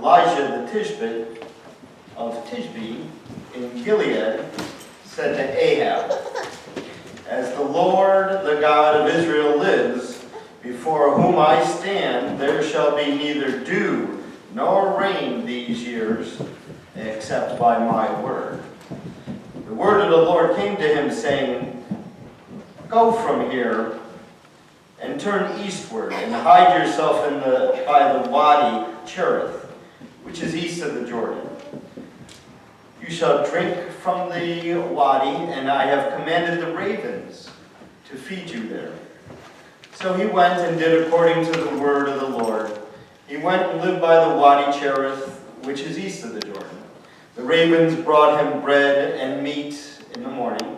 Elijah the Tishbite of Tishbe in Gilead said to Ahab, "As the Lord, the God of Israel lives, before whom I stand, there shall be neither dew nor rain these years, except by my word." The word of the Lord came to him, saying, "Go from here and turn eastward, and hide yourself by the Wadi Cherith, which is east of the Jordan. You shall drink from the wadi, and I have commanded the ravens to feed you there." So he went and did according to the word of the Lord. He went and lived by the Wadi Cherith, which is east of the Jordan. The ravens brought him bread and meat in the morning,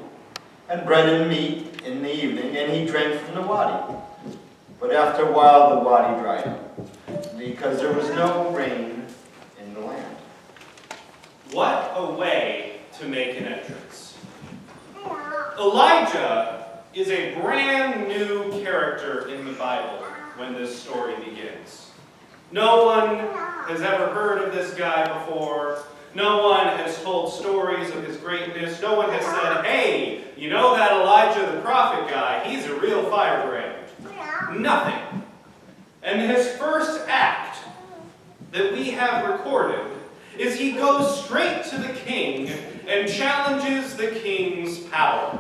and bread and meat in the evening, and he drank from the wadi. But after a while the wadi dried up, because there was no rain in the land. What a way to make an entrance. Elijah is a brand new character in the Bible when this story begins. No one has ever heard of this guy before. No one has told stories of his greatness. No one has said, "Hey, you know that Elijah the prophet guy? He's a real firebrand." Nothing. And his first act that we have recorded is he goes straight to the king and challenges the king's power.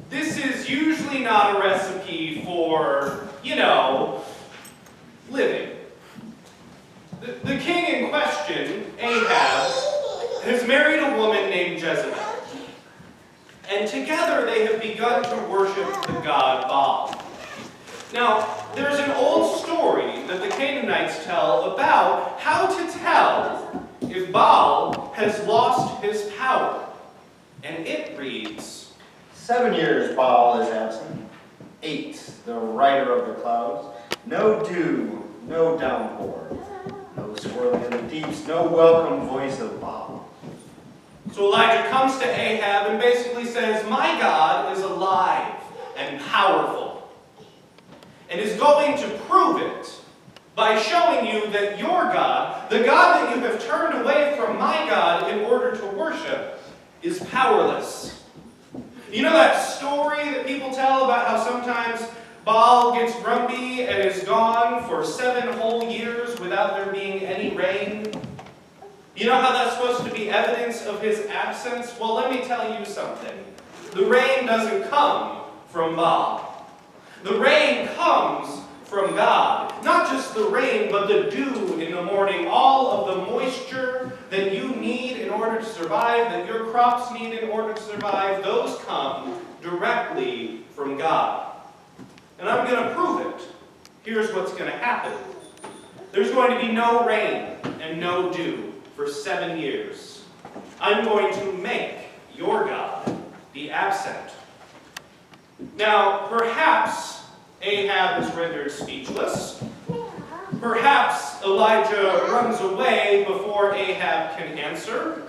This is usually not a recipe for, living. The king in question, Ahab, has married a woman named Jezebel. And together they have begun to worship the god Baal. Now, there's an old story that the Canaanites tell about how to tell if Baal has lost his power. And it reads, 7 years Baal is absent. 8, the rider of the clouds. No dew, no downpour. No swirling in the deeps, no welcome voice of Baal. So Elijah comes to Ahab and basically says, "My God is alive and powerful, and is going to prove it by showing you that your God, the God that you have turned away from my God in order to worship, is powerless." You know that story that people tell about how sometimes Baal gets grumpy and is gone for 7 whole years without there being any rain? You know how that's supposed to be evidence of his absence? Well, let me tell you something. The rain doesn't come from Baal. The rain comes from God. Not just the rain, but the dew in the morning. All of the moisture that you need in order to survive, that your crops need in order to survive, those come directly from God. And I'm going to prove it. Here's what's going to happen. There's going to be no rain and no dew for 7 years. I'm going to make your God be absent. Now, perhaps Ahab is rendered speechless. Perhaps Elijah runs away before Ahab can answer.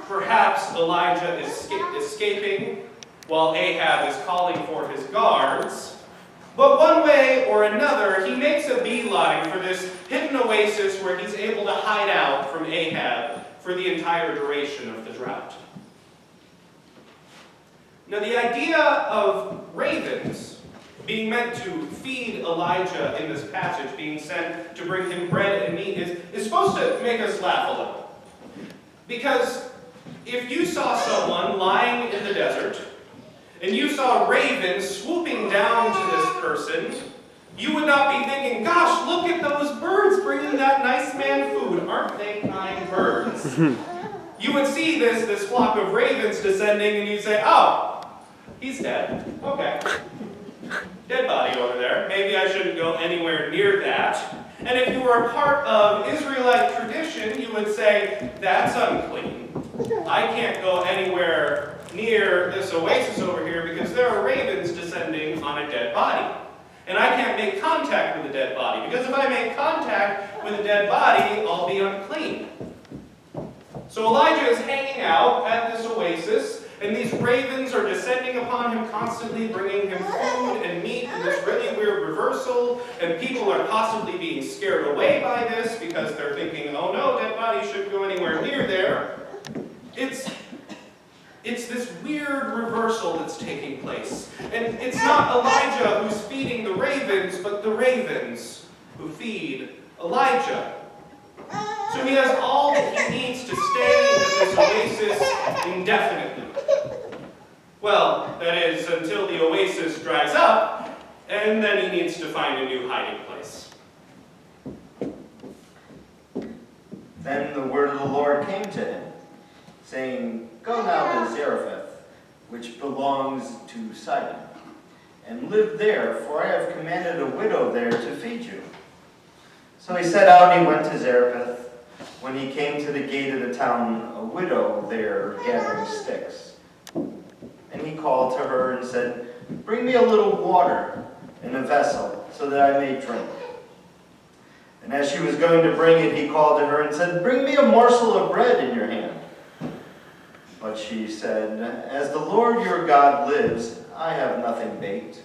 Perhaps Elijah is escaping while Ahab is calling for his guards. But one way or another, he makes a beeline for this hidden oasis where he's able to hide out from Ahab for the entire duration of the drought. Now, the idea of ravens being meant to feed Elijah in this passage, being sent to bring him bread and meat, is supposed to make us laugh a little. Because if you saw someone lying in the desert, and you saw ravens swooping down to this person, you would not be thinking, "Gosh, look at those birds bringing that nice man food. Aren't they kind birds?" You would see this flock of ravens descending, and you'd say, "Oh, he's dead. Okay. Dead body over there. Maybe I shouldn't go anywhere near that." And if you were a part of Israelite tradition, you would say, "That's unclean. I can't go anywhere near this oasis over here because there are ravens descending on a dead body. And I can't make contact with a dead body, because if I make contact with a dead body, I'll be unclean." So Elijah is hanging out at this oasis, And these ravens are descending upon him constantly, bringing him food and meat in this really weird reversal. And people are possibly being scared away by this because they're thinking, oh no, dead body shouldn't go anywhere near there. It's this weird reversal that's taking place. And it's not Elijah who's feeding the ravens, but the ravens who feed Elijah. So he has all that he needs to stay in this oasis indefinitely. Well, that is, until the oasis dries up, and then he needs to find a new hiding place. Then the word of the Lord came to him, saying, Go now to Zarephath, which belongs to Sidon, and live there, for I have commanded a widow there to feed you. So he set out and he went to Zarephath. When he came to the gate of the town, a widow there gathering sticks. And he called to her and said, Bring me a little water in a vessel, so that I may drink. And as she was going to bring it, he called to her and said, Bring me a morsel of bread in your hand. But she said, As the Lord your God lives, I have nothing baked,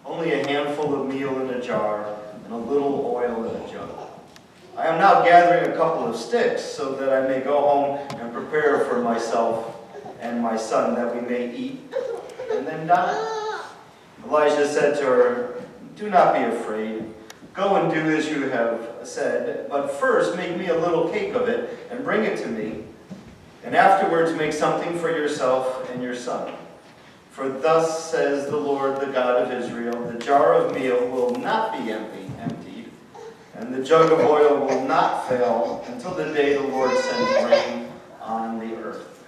only a handful of meal in a jar and a little oil in a jug. I am now gathering a couple of sticks so that I may go home and prepare for myself and my son that we may eat and then die. Elijah said to her, Do not be afraid. Go and do as you have said, but first make me a little cake of it and bring it to me, and afterwards make something for yourself and your son. For thus says the Lord, the God of Israel, the jar of meal will not be emptied, and the jug of oil will not fail until the day the Lord sends rain on the earth.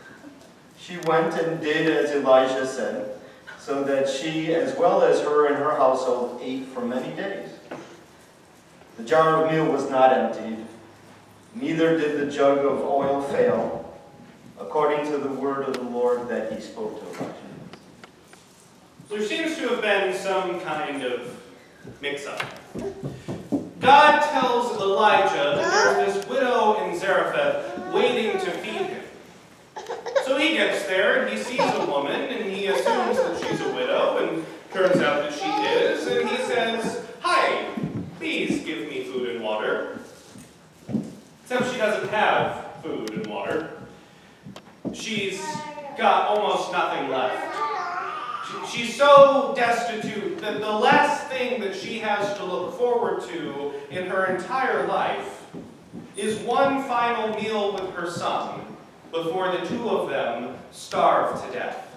She went and did as Elijah said, so that she, as well as her and her household, ate for many days. The jar of meal was not emptied, neither did the jug of oil fail, according to the word of the Lord that he spoke to Elijah. There seems to have been some kind of mix-up. God tells Elijah that there's this widow in Zarephath waiting to feed him. So he gets there and he sees a woman and he assumes that she's a widow, and turns out that she is, and he says, Hi, please give me food and water. Except she doesn't have food and water. She's got almost nothing left. She's so destitute that the last thing that she has to look forward to in her entire life is one final meal with her son before the two of them starve to death.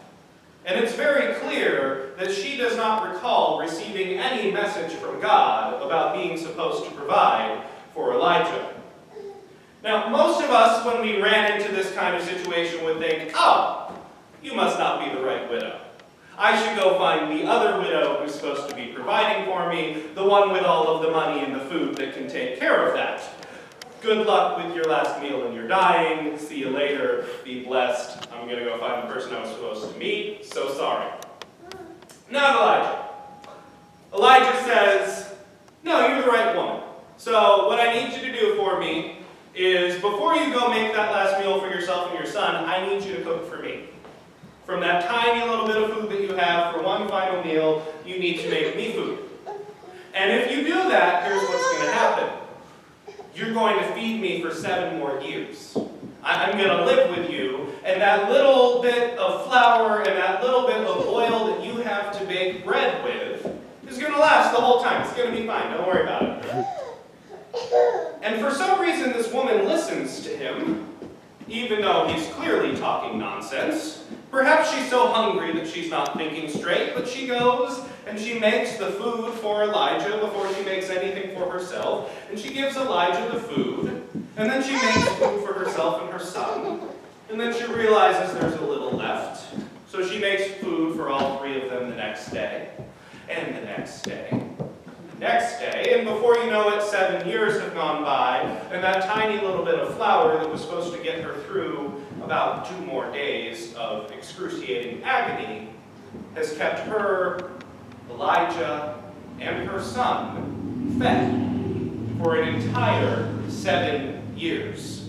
And it's very clear that she does not recall receiving any message from God about being supposed to provide for Elijah. Now, most of us, when we ran into this kind of situation, would think, oh, you must not be the right widow. I should go find the other widow who's supposed to be providing for me, the one with all of the money and the food that can take care of that. Good luck with your last meal and you're dying. See you later. Be blessed. I'm going to go find the person I was supposed to meet. So sorry. Not Elijah. Elijah says, no, you're the right woman. So what I need you to do for me is before you go make that last meal for yourself and your son, I need you to cook for me. From that tiny little bit of food that you have for one final meal, you need to make me food. And if you do that, here's what's going to happen. You're going to feed me for 7 more years. I'm going to live with you, and that little bit of flour and that little bit of oil that you have to bake bread with is going to last the whole time. It's going to be fine. Don't worry about it. And for some reason, this woman listens to him, even though he's clearly talking nonsense. Perhaps she's so hungry that she's not thinking straight, but she goes and she makes the food for Elijah before she makes anything for herself. And she gives Elijah the food, and then she makes food for herself and her son. And then she realizes there's a little left. So she makes food for all 3 of them the next day, and the next day, the next day. And before you know it, 7 years have gone by, and that tiny little bit of flour that was supposed to get her through about 2 more days of excruciating agony has kept her, Elijah, and her son fed for an entire 7 years.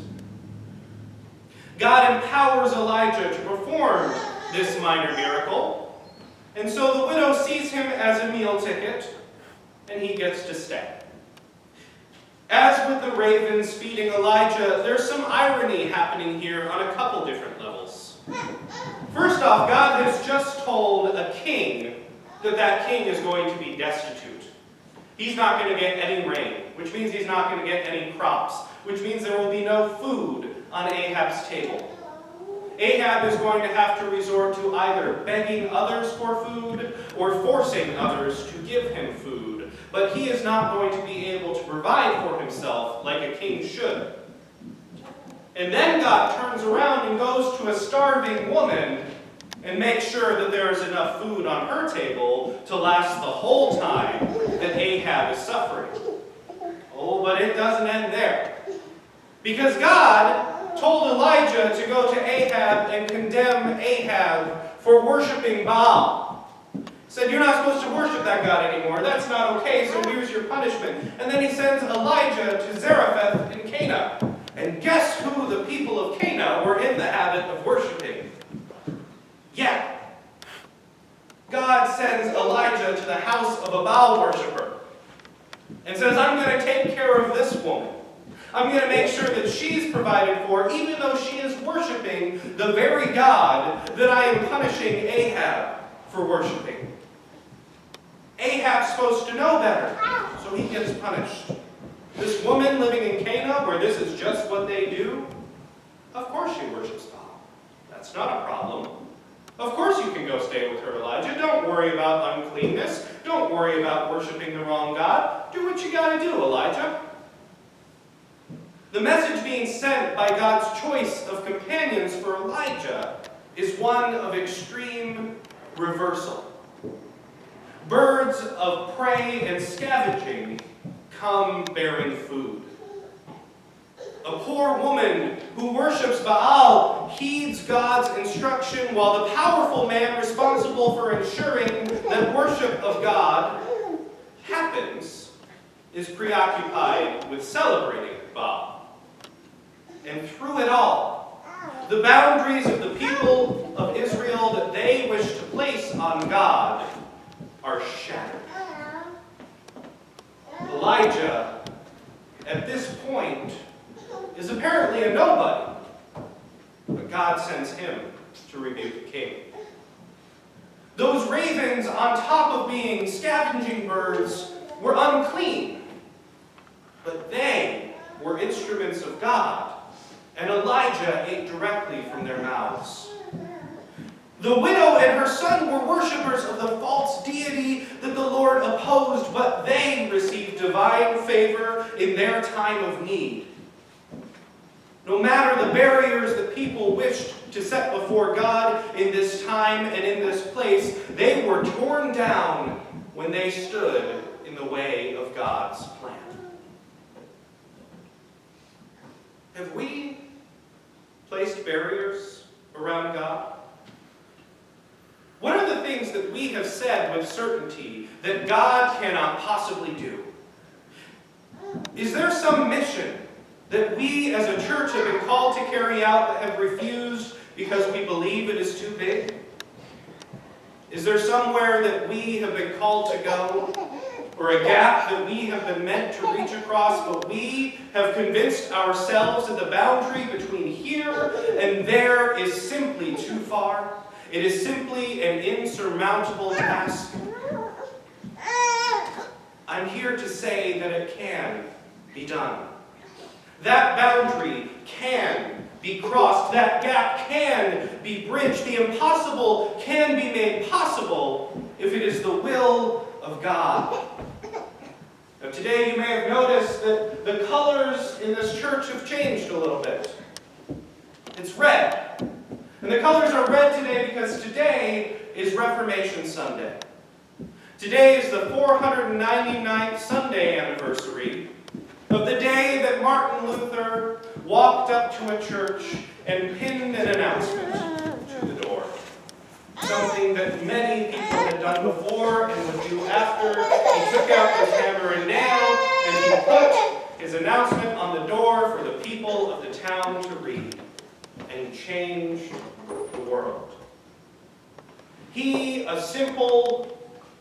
God empowers Elijah to perform this minor miracle, and so the widow sees him as a meal ticket, and he gets to stay. As with the ravens feeding Elijah, there's some irony happening here on a couple different levels. First off, God has just told a king that that king is going to be destitute. He's not going to get any rain, which means he's not going to get any crops, which means there will be no food on Ahab's table. Ahab is going to have to resort to either begging others for food or forcing others to give him food. But he is not going to be able to provide for himself like a king should. And then God turns around and goes to a starving woman and makes sure that there is enough food on her table to last the whole time that Ahab is suffering. Oh, but it doesn't end there. Because God told Elijah to go to Ahab and condemn Ahab for worshiping Baal. He said, you're not supposed to worship that God anymore. That's not okay, so here's your punishment. And then he sends Elijah to Zarephath in Cana. And guess who the people of Cana were in the habit of worshiping? Yeah. God sends Elijah to the house of a Baal worshiper and says, I'm going to take care of this woman. I'm going to make sure that she's provided for, even though she is worshiping the very God that I am punishing Ahab for worshiping. Ahab's supposed to know better, so he gets punished. This woman living in Cana, where this is just what they do, of course she worships Baal. That's not a problem. Of course you can go stay with her, Elijah. Don't worry about uncleanness. Don't worry about worshiping the wrong God. Do what you got to do, Elijah. The message being sent by God's choice of companions for Elijah is one of extreme reversal. Birds of prey and scavenging come bearing food. A poor woman who worships Baal heeds God's instruction, while the powerful man responsible for ensuring that worship of God happens is preoccupied with celebrating Baal. And through it all, the boundaries of the people of Israel that they wish to place on God are shattered. Elijah, at this point, is apparently a nobody, but God sends him to rebuke the king. Those ravens, on top of being scavenging birds, were unclean, but they were instruments of God, and Elijah ate directly from their mouths. The widow and her son were worshippers of the false deity that the Lord opposed, but they received divine favor in their time of need. No matter the barriers that people wished to set before God in this time and in this place, they were torn down when they stood in the way of God's plan. Have we placed barriers around God? What are the things that we have said with certainty that God cannot possibly do? Is there some mission that we as a church have been called to carry out but have refused because we believe it is too big? Is there somewhere that we have been called to go, or a gap that we have been meant to reach across, but we have convinced ourselves that the boundary between here and there is simply too far? It is simply an insurmountable task. I'm here to say that it can be done. That boundary can be crossed. That gap can be bridged. The impossible can be made possible if it is the will of God. Now, today you may have noticed that the colors in this church have changed a little bit. It's red. And the colors are red today because today is Reformation Sunday. Today is the 499th Sunday anniversary of the day that Martin Luther walked up to a church and pinned an announcement to the door. Something that many people had done before and would do after. He took out his hammer and nail and he put his announcement on the door for the people of the town to read, and changed the world. He, a simple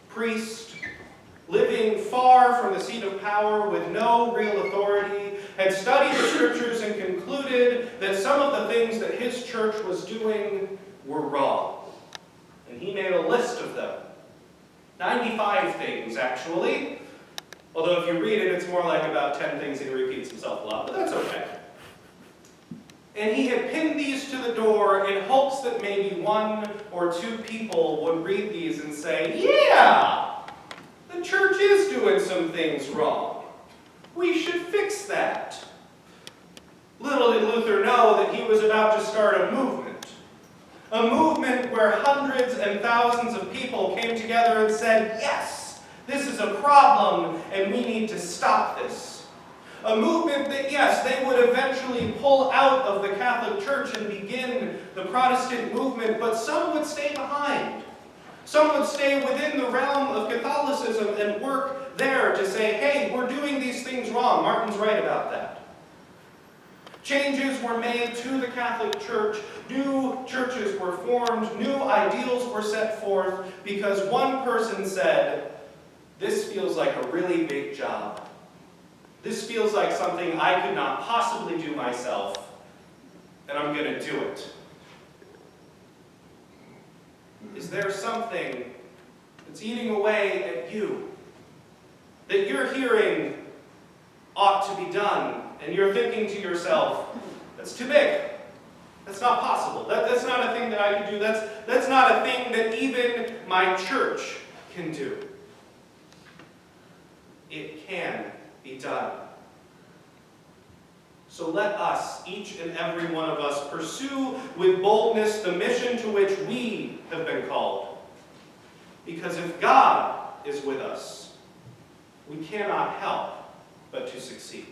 priest, living far from the seat of power with no real authority, had studied the scriptures and concluded that some of the things that his church was doing were wrong. And he made a list of them. 95 things, actually. Although if you read it, it's more like about 10 things and he repeats himself a lot, but that's okay. And he had pinned these to the door in hopes that maybe 1 or 2 people would read these and say, yeah, the church is doing some things wrong. We should fix that. Little did Luther know that he was about to start a movement. A movement where hundreds and thousands of people came together and said, yes, this is a problem and we need to stop this. A movement that, yes, they would eventually pull out of the Catholic Church and begin the Protestant movement, but some would stay behind. Some would stay within the realm of Catholicism and work there to say, hey, we're doing these things wrong. Martin's right about that. Changes were made to the Catholic Church. New churches were formed. New ideals were set forth because one person said, this feels like a really big job. This feels like something I could not possibly do myself, and I'm going to do it. Is there something that's eating away at you that you're hearing ought to be done, and you're thinking to yourself, that's too big. That's not possible. That's not a thing that I can do. That's not a thing that even my church can do. It can be done. So let us, each and every one of us, pursue with boldness the mission to which we have been called. Because if God is with us, we cannot help but to succeed.